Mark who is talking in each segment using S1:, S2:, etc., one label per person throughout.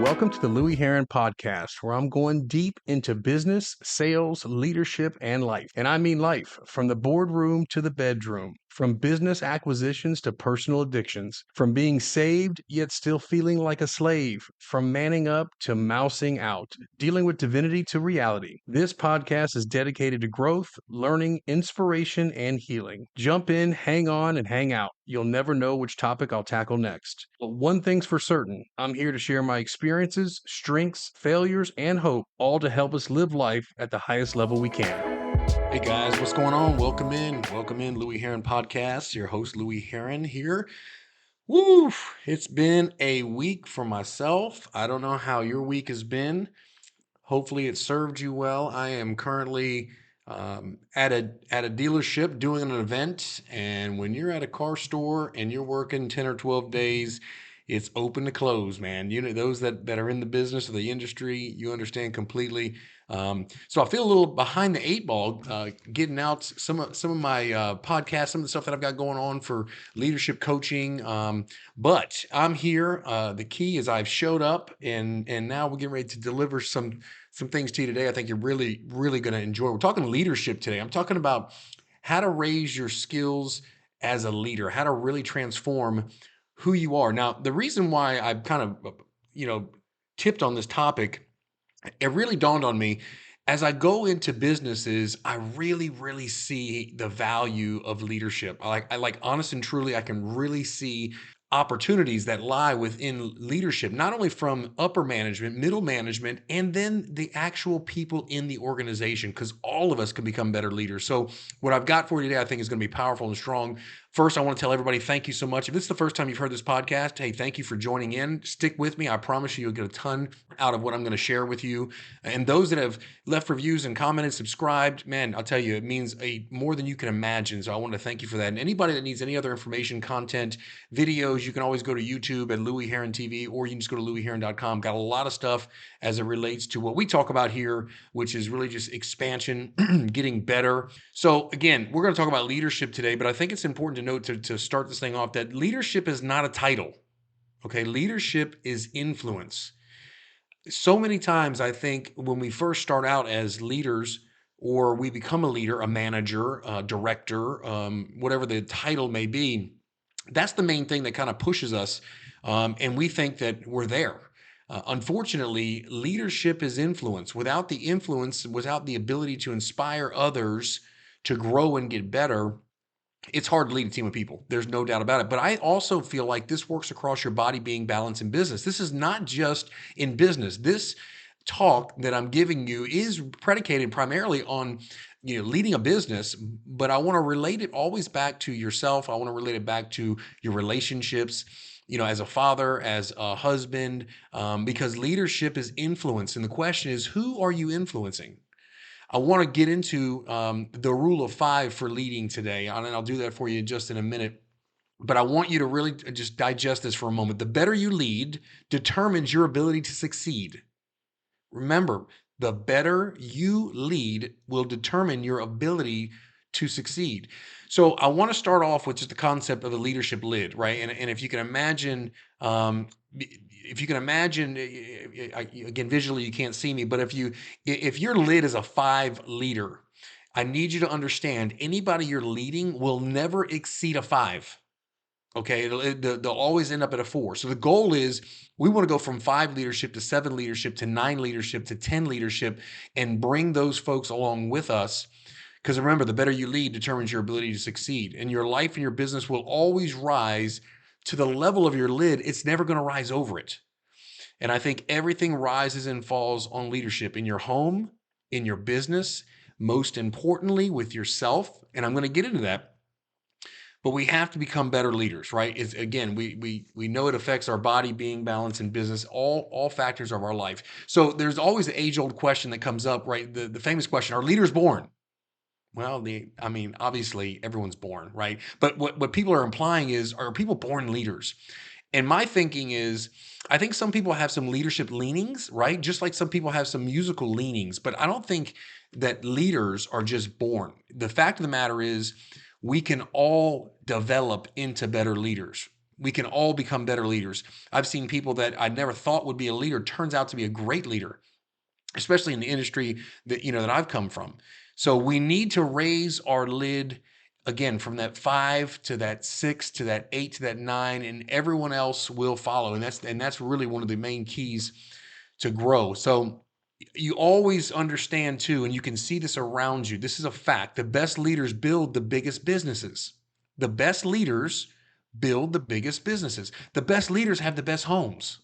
S1: Welcome to the Louie Herron Podcast, where I'm going deep into business, sales, leadership, and life. And I mean life, from the boardroom to the bedroom, from business acquisitions to personal addictions, from being saved yet still feeling like a slave, from manning up to mousing out, dealing with divinity to reality. This podcast is dedicated to growth, learning, inspiration, and healing. Jump in, hang on, and hang out. You'll never know which topic I'll tackle next. But one thing's for certain, I'm here to share my experiences, strengths, failures, and hope, all to help us live life at the highest level we can. Hey guys, what's going on? Welcome in, Louie Herron Podcast. Your host, Louie Herron here. Woo! It's been a week for myself. I don't know how your week has been. Hopefully it served you well. I am currently at a dealership doing an event, and when you're at a car store and you're working 10 or 12 days, it's open to close, man. You know, those that are in the business or the industry, you understand completely. So I feel a little behind the eight ball, getting out some of my podcasts, some of the stuff that I've got going on for leadership coaching. But I'm here. The key is I've showed up, and now we're getting ready to deliver some things to you today. I think you're really going to enjoy. We're talking leadership today. I'm talking about how to raise your skills as a leader, how to really transform who you are. Now, the reason why I've kind of, tipped on this topic, it really dawned on me as I go into businesses. I really see the value of leadership. I like honest and truly, I can really see opportunities that lie within leadership, not only from upper management, middle management, and then the actual people in the organization, because all of us can become better leaders. So what I've got for you today, I think is going to be powerful and strong. First, I want to tell everybody, thank you so much. If this is the first time you've heard this podcast, hey, thank you for joining in. Stick with me. I promise you'll get a ton out of what I'm going to share with you. And those that have left reviews and commented, subscribed, man, I'll tell you, it means more than you can imagine. So I want to thank you for that. And anybody that needs any other information, content, videos, you can always go to YouTube at Louie Herron TV, or you can just go to louieherron.com. Got a lot of stuff as it relates to what we talk about here, which is really just expansion, getting better. So again, we're going to talk about leadership today, but I think it's important to note to start this thing off that leadership is not a title. Okay, leadership is influence. So many times I think when we first start out as leaders, or we become a leader, a manager, a director, whatever the title may be, that's the main thing that kind of pushes us, and we think that we're there. Unfortunately, leadership is influence. Without the influence, without the ability to inspire others to grow and get better, it's hard to lead a team of people. There's no doubt about it. But I also feel like this works across your body, being balanced in business. This is not just in business. This talk that I'm giving you is predicated primarily on leading a business, but I want to relate it always back to yourself. I want to relate it back to your relationships, as a father, as a husband, because leadership is influence. And the question is, who are you influencing? I want to get into the rule of 5 for leading today, and I'll do that for you just in a minute. But I want you to really just digest this for a moment. The better you lead determines your ability to succeed. Remember, the better you lead will determine your ability to succeed. So I want to start off with just the concept of the leadership lid, right? And if you can imagine, again, visually you can't see me, but if your lid is a 5 liter, I need you to understand anybody you're leading will never exceed a 5. Okay, they'll always end up at a 4. So the goal is we want to go from 5 leadership to 7 leadership to 9 leadership to 10 leadership and bring those folks along with us. Because remember, the better you lead determines your ability to succeed. And your life and your business will always rise to the level of your lid. It's never going to rise over it. And I think everything rises and falls on leadership in your home, in your business, most importantly with yourself. And I'm going to get into that. But we have to become better leaders, right? It's, again, we know it affects our body, being balanced in business, all factors of our life. So there's always the age-old question that comes up, right? The famous question, are leaders born? Well, obviously everyone's born, right? But what people are implying is, are people born leaders? And my thinking is, I think some people have some leadership leanings, right? Just like some people have some musical leanings, but I don't think that leaders are just born. The fact of the matter is, we can all develop into better leaders.
S2: We can all become better leaders. I've seen people that I never thought would be a leader turns out to be a great leader, especially in the industry that that I've come from. So we need to raise our lid again from that 5 to that 6 to that 8 to that 9, and everyone else will follow. And that's really one of the main keys to grow. So you always understand too, and you can see this around you. This is a fact. The best leaders build the biggest businesses. The best leaders build the biggest businesses. The best leaders have the best homes.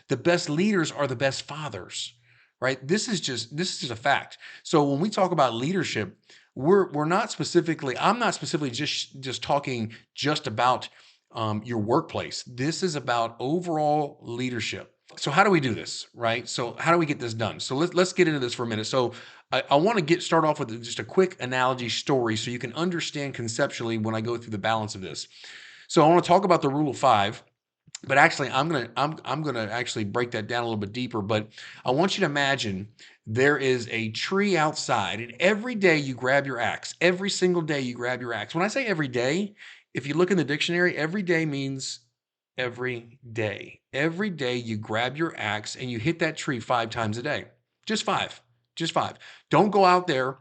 S2: The best leaders are the best fathers, right? This is just a fact. So when we talk about leadership, we're not specifically. I'm not specifically just talking just about your workplace. This is about overall leadership. So how do we do this, right? So how do we get this done? So let's get into this for a minute. So I want to start off with just a quick analogy story so you can understand conceptually when I go through the balance of this. So I want to talk about the rule of five, but actually I'm gonna actually break that down a little bit deeper. But I want you to imagine there is a tree outside, and every day you grab your axe. Every single day you grab your axe. When I say every day, if you look in the dictionary, every day means every day. Every day you grab your axe and you hit that tree 5 times a day. Just five. Just five. Don't go out there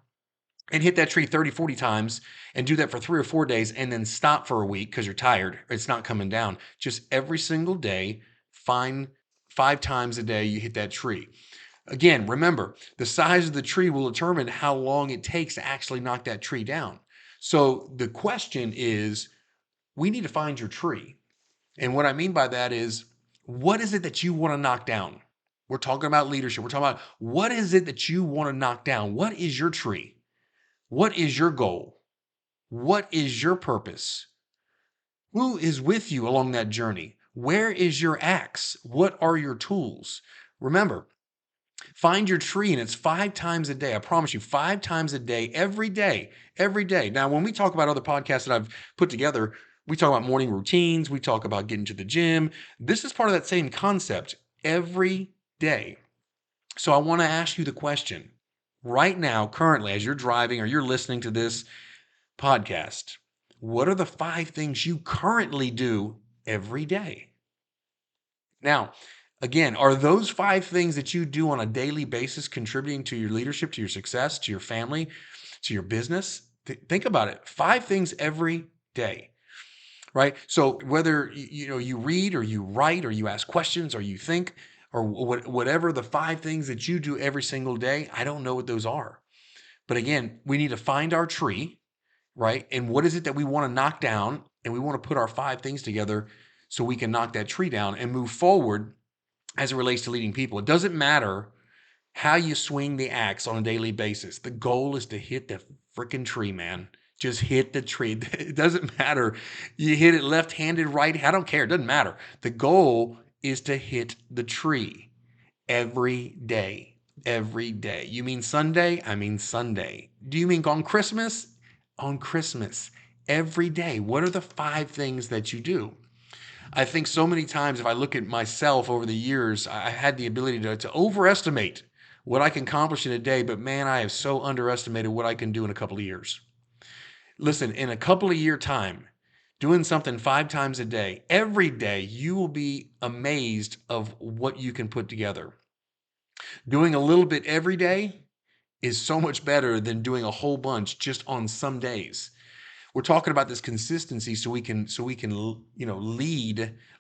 S2: and hit that tree 30, 40 times and do that for 3 or 4 days and then stop for a week because you're tired. It's not coming down. Just every single day, find 5 times a day you hit that tree. Again, remember, the size of the tree will determine how long it takes to actually knock that tree down. So the question is, we need to find your tree. And what I mean by that is, what is it that you want to knock down? We're talking about leadership. We're talking about what is it that you want to knock down? What is your tree? What is your goal? What is your purpose? Who is with you along that journey? Where is your axe? What are your tools? Remember, find your tree, and it's 5 times a day. I promise you, 5 times a day, every day, every day. Now, when we talk about other podcasts that I've put together, we talk about morning routines, we talk about getting to the gym. This is part of that same concept every day. So I want to ask you the question right now, currently, as you're driving or you're listening to this podcast, what are the 5 things you currently do every day? Now, again, are those 5 things that you do on a daily basis contributing to your leadership, to your success, to your family, to your business? Think about it. 5 things every day, right? So whether you read or you write or you ask questions or you think or whatever the 5 things that you do every single day, I don't know what those are. But again, we need to find our tree, right? And what is it that we want to knock down? And we want to put our 5 things together so we can knock that tree down and move forward as it relates to leading people. It doesn't matter how you swing the axe on a daily basis. The goal is to hit the freaking tree, man. Just hit the tree. It doesn't matter. You hit it left-handed, right. I don't care. It doesn't matter. The goal is to hit the tree every day. Every day. You mean Sunday? I mean Sunday. Do you mean on Christmas? On Christmas. Every day. What are the 5 things that you do? I think so many times, if I look at myself over the years, I had the ability to overestimate what I can accomplish in a day, but man, I have so underestimated what I can do in a couple of years. Listen, in a couple of year time, doing something 5 times a day, every day, you will be amazed of what you can put together. Doing a little bit every day is so much better than doing a whole bunch just on some days. We're talking about this consistency so we can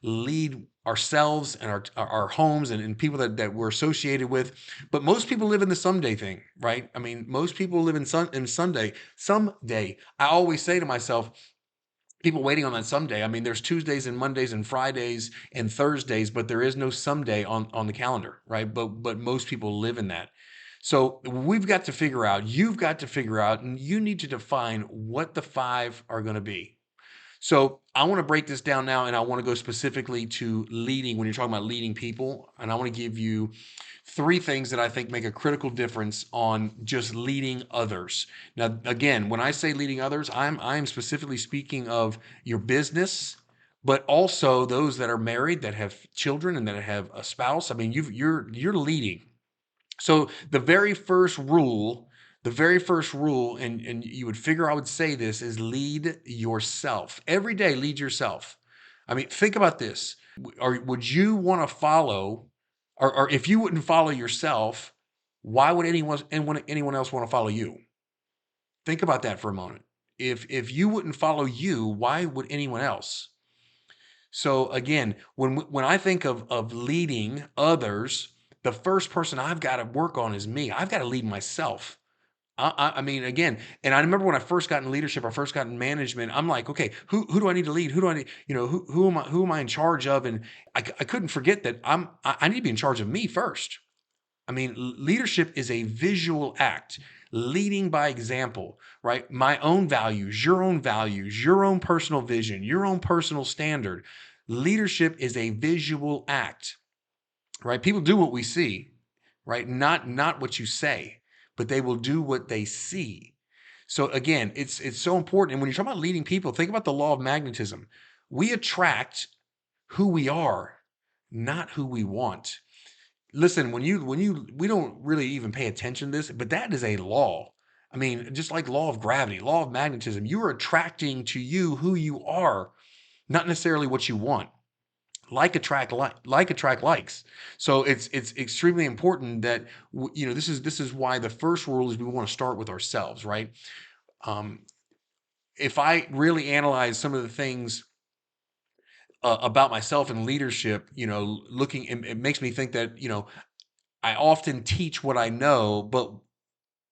S2: lead ourselves and our homes and people that we're associated with. But most people live in the someday thing, right? I mean, most people live in Sunday. Someday. I always say to myself, people waiting on that someday. I mean, there's Tuesdays and Mondays and Fridays and Thursdays, but there is no someday on the calendar, right? But most people live in that. So we've got to figure out, you've got to figure out, and you need to define what the 5 are going to be. So I want to break this down now, and I want to go specifically to leading when you're talking about leading people. And I want to give you 3 things that I think make a critical difference on just leading others. Now, again, when I say leading others, I'm specifically speaking of your business, but also those that are married, that have children, and that have a spouse. I mean, you're leading. So the very first rule, and you would figure I would say this, is lead yourself. Every day, lead yourself. I mean, think about this. Or would you want to follow, or if you wouldn't follow yourself, why would anyone else want to follow you? Think about that for a moment. If you wouldn't follow you, why would anyone else? So again, when I think of leading others, the first person I've got to work on is me. I've got to lead myself. I mean, again, and I remember when I first got in leadership, I first got in management. I'm like, okay, who do I need to lead? Who do I need? Who am I in charge of? And I couldn't forget that I need to be in charge of me first. I mean, leadership is a visual act, leading by example, right? My own values, your own personal vision, your own personal standard. Leadership is a visual act, right? People do what we see, right? Not what you say, but they will do what they see. So again, it's so important. And when you're talking about leading people, think about the law of magnetism. We attract who we are, not who we want. Listen, when you we don't really even pay attention to this, but that is a law. I mean, just like law of gravity, law of magnetism, you are attracting to you who you are, not necessarily what you want. Like attract likes. So it's extremely important that this is why the first rule is we want to start with ourselves, right? Um, if I really analyze some of the things about myself in leadership, looking, it makes me think that I often teach what I know, but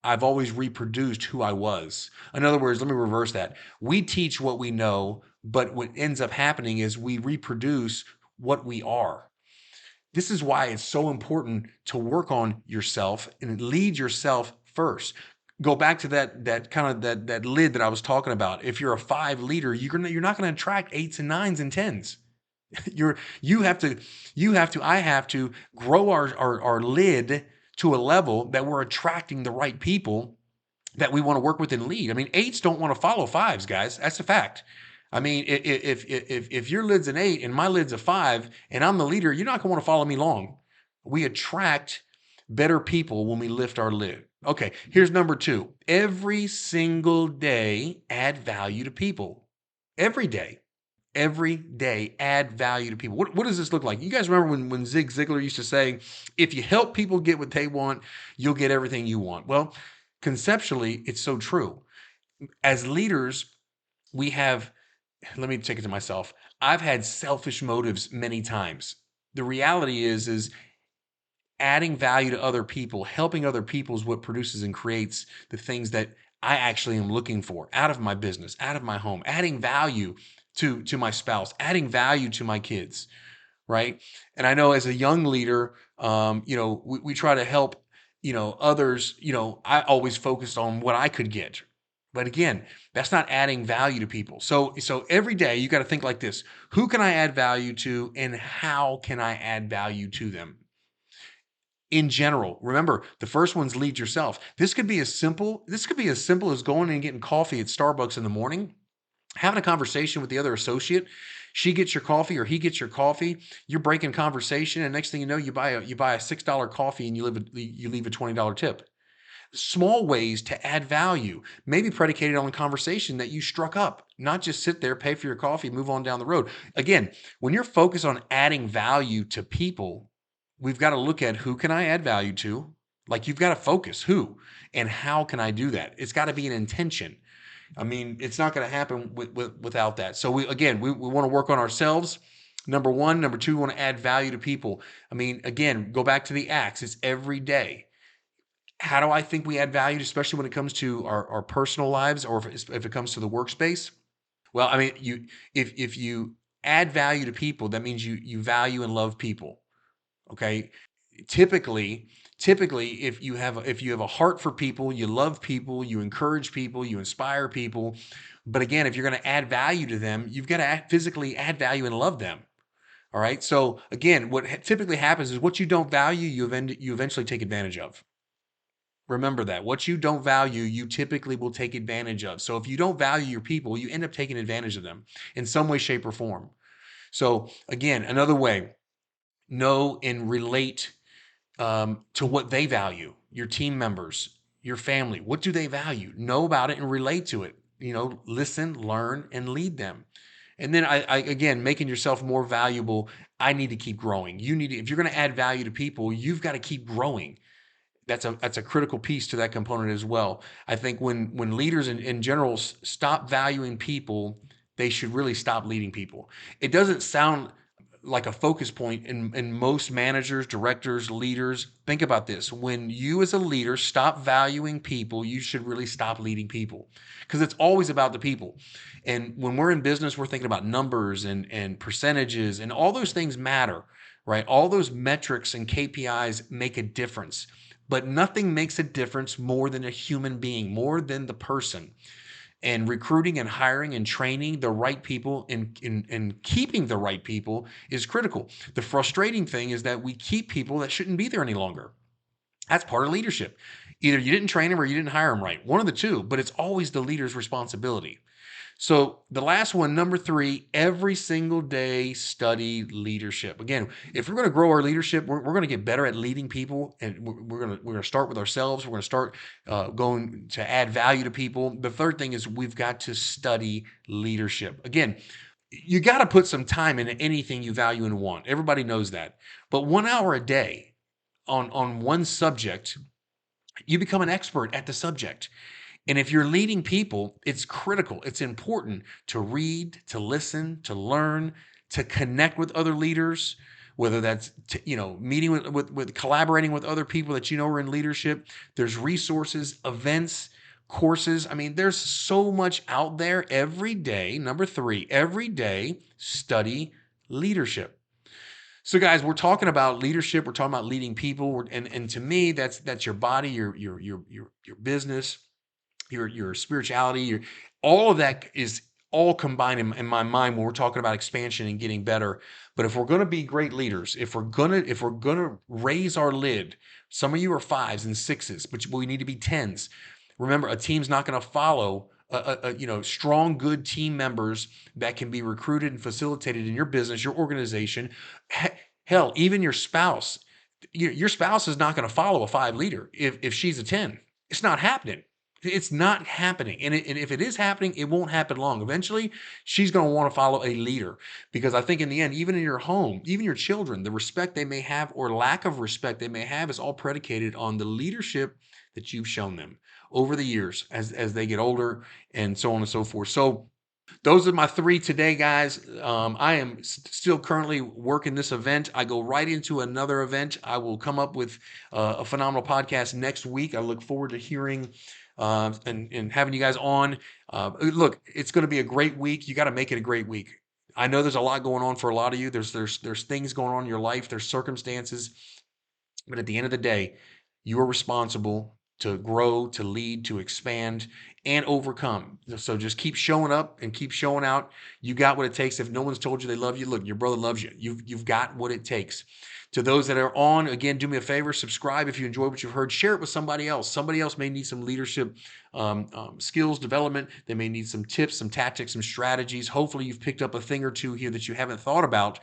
S2: I've always reproduced who I was. In other words, let me reverse that. We teach what we know, but what ends up happening is we reproduce what we are. This is why it's so important to work on yourself and lead yourself first. Go back to that kind of that lid that I was talking about. If you're a 5 leader, you're not going to attract 8s and 9s and 10s. I have to grow our lid to a level that we're attracting the right people that we want to work with and lead. I mean, 8s don't want to follow 5s, guys. That's a fact. I mean, if your lid's an 8 and my lid's a 5 and I'm the leader, you're not going to want to follow me long. We attract better people when we lift our lid. Okay, here's number 2. Every single day, add value to people. Every day. Every day, add value to people. What does this look like? You guys remember when Zig Ziglar used to say, if you help people get what they want, you'll get everything you want. Well, conceptually, it's so true. As leaders, we have, let me take it to myself. I've had selfish motives many times. The reality is adding value to other people, helping other people is what produces and creates the things that I actually am looking for out of my business, out of my home, adding value to my spouse, adding value to my kids, right? And I know as a young leader, we try to help, others. I always focused on what I could get, but again, that's not adding value to people. So every day you got to think like this: who can I add value to, and how can I add value to them? In general, remember the first one's lead yourself. This could be as simple as going and getting coffee at Starbucks in the morning, having a conversation with the other associate. She gets your coffee or he gets your coffee. You're breaking conversation, and next thing you know, you buy a $6 coffee and you leave a $20 tip. Small ways to add value, maybe predicated on a conversation that you struck up, not just sit there, pay for your coffee, move on down the road. Again, when you're focused on adding value to people, we've got to look at who can I add value to? Like you've got to focus who and how can I do that? It's got to be an intention. I mean, it's not going to happen without that. So we want to work on ourselves. Number one. Number two, we want to add value to people. I mean, again, go back to the acts. It's every day. How do I think we add value, especially when it comes to our personal lives or if it comes to the workspace? Well, I mean, if you add value to people, that means you value and love people. Okay. Typically, if you have a heart for people, you love people, you encourage people, you inspire people. But again, if you're going to add value to them, you've got to physically add value and love them. All right. So again, what typically happens is what you don't value, you eventually take advantage of. Remember that. What you don't value, you typically will take advantage of. So if you don't value your people, you end up taking advantage of them in some way, shape, or form. So again, another way, know and relate to what they value, your team members, your family. What do they value? Know about it and relate to it. Listen, learn, and lead them. And then again, making yourself more valuable. I need to keep growing. You need to, if you're going to add value to people, you've got to keep growing. That's a critical piece to that component as well. I think when leaders in general stop valuing people, they should really stop leading people. It doesn't sound like a focus point in most managers, directors, leaders. Think about this. When you as a leader stop valuing people, you should really stop leading people, because it's always about the people. And when we're in business, we're thinking about numbers and percentages, and all those things matter, right? All those metrics and KPIs make a difference. But nothing makes a difference more than a human being, more than the person. And recruiting and hiring and training the right people and keeping the right people is critical. The frustrating thing is that we keep people that shouldn't be there any longer. That's part of leadership. Either you didn't train them or you didn't hire them right. One of the two, but it's always the leader's responsibility. So the last one, number 3, every single day study leadership. Again, if we're going to grow our leadership, we're going to get better at leading people, and we're going to start with ourselves. We're going to start going to add value to people. The third thing is we've got to study leadership. Again, you got to put some time into anything you value and want. Everybody knows that. But 1 hour a day on one subject, you become an expert at the subject. And if you're leading people, it's critical. It's important to read, to listen, to learn, to connect with other leaders, whether that's meeting with collaborating with other people that you know are in leadership. There's resources, events, courses. I mean, there's so much out there every day. Number 3, every day study leadership. So, guys, we're talking about leadership. We're talking about leading people, and to me, that's your body, your business, your spirituality, all of that is all combined in my mind when we're talking about expansion and getting better. But if we're going to be great leaders, if we're gonna raise our lid, some of you are 5s and 6s, but we need to be 10s. Remember, a team's not going to follow strong, good team members that can be recruited and facilitated in your business, your organization. Hell, even your spouse. Your spouse is not going to follow a 5 leader if she's a 10. It's not happening. It's not happening. And if it is happening, it won't happen long. Eventually, she's going to want to follow a leader, because I think in the end, even in your home, even your children, the respect they may have or lack of respect they may have is all predicated on the leadership that you've shown them over the years as they get older, and so on and so forth. So those are my 3 today, guys. I am still currently working this event. I go right into another event. I will come up with a phenomenal podcast next week. I look forward to hearing and having you guys on. Look, it's going to be a great week. You got to make it a great week. I know there's a lot going on for a lot of you. There's things going on in your life. There's circumstances. But at the end of the day, you are responsible to grow, to lead, to expand, and overcome. So just keep showing up and keep showing out. You got what it takes. If no one's told you they love you, look, your brother loves you. You've got what it takes. To those that are on, again, do me a favor, subscribe if you enjoy what you've heard. Share it with somebody else. Somebody else may need some leadership skills development. They may need some tips, some tactics, some strategies. Hopefully you've picked up a thing or two here that you haven't thought about.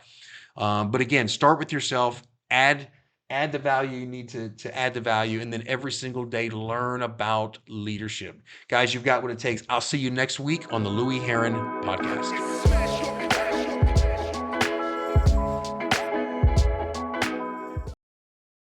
S2: But again, start with yourself. Add the value you need to add the value, and then every single day learn about leadership. Guys, you've got what it takes. I'll see you next week on the Louie Herron Podcast.